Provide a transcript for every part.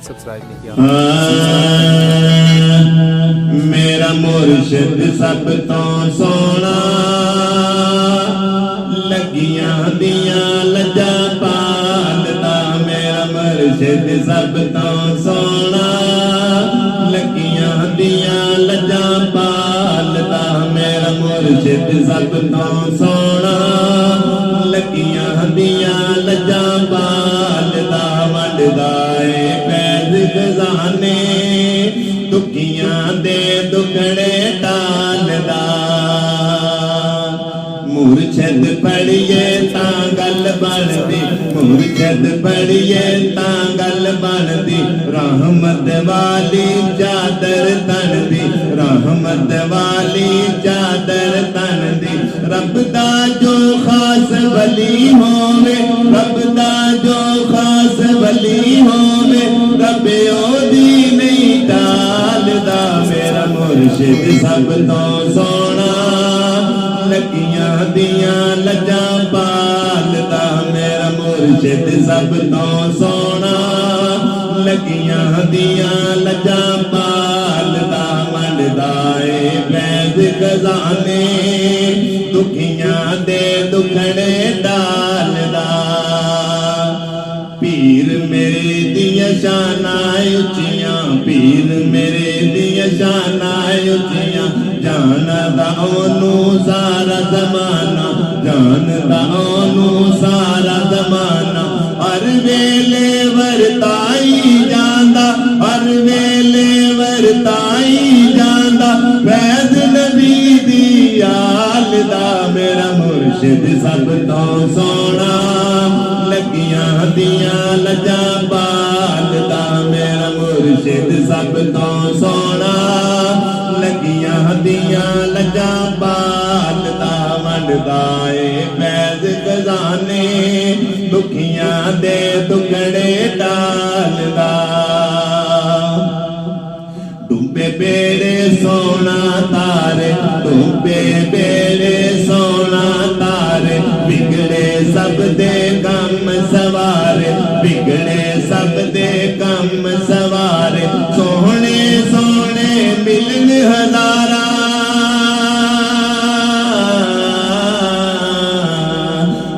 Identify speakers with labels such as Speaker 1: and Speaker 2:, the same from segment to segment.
Speaker 1: Subscribe नहीं किया।
Speaker 2: मेरा मुर्शिद सब तो सोना लगियां दियां लजा पालदा। मेरा मुर्शिद सब तो सोना लगियां दियां लजा पालदा। मेरा मुर्शिद सब तो सोना लगियां दियां लजा पालदा। वंडदा ए फैज़ खजाने दुखियां दे दुखड़े टालदा। मुर्शद पढ़िए तां गल बनदी, मुर्शद पढ़िए तां गल बनदी। रहमत वाली चादर तन दी, रहमत वाली चादर तन दी। रब दा जो खास वली होवे, रब दा जो खास वली होवे, रब ओदी नहीं टालदा। मेरा मुर्शिद सब तो सोना लगियां दियां लजा पालदा। मेरा मुर्शिद सब तो सोना लगियां दियां लजा पालदा। वंडदा ए फैज़ खजाने दुखियां दे दुखड़े टालदा। पीर मेरे दियां शानां उच्चियां, पीर मेरे दियां शानां उच्चियां। जानदा ओनू सारा ज़माना, जानदा ओनू सारा ज़माना। हर वेले वरताई जांदा, हर वेले वरताई जांदा। फैज़ नबी दी आलदा। मेरा मुर्शिद सब तो सोना लगियां दियां लजा पालदा। मेरा मुर्शिद सब तो सोना लगियां दियां लजा पालदा। वंडदा ए फैज़ खजाने दुखियां दे दुखड़े टालदा। डूबे बेड़े सोना तारे, डूबे बेड़े सोना तारे। बिगड़े सब दे कम सवारे, बिगड़े सब दे कम सवारे। सोहने सोहने मिलन हज़ारा,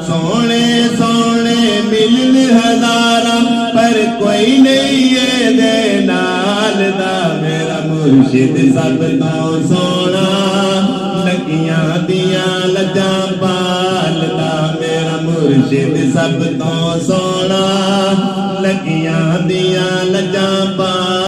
Speaker 2: सोहने सोहने मिलन हज़ारा। पर कोई नहीं है दे नाल दा। मेरा मुर्शिद सब तो सोना लगियां दियां लजा पालदा। मेरा मुर्शिद सब तो सोना लगियां दियां लजा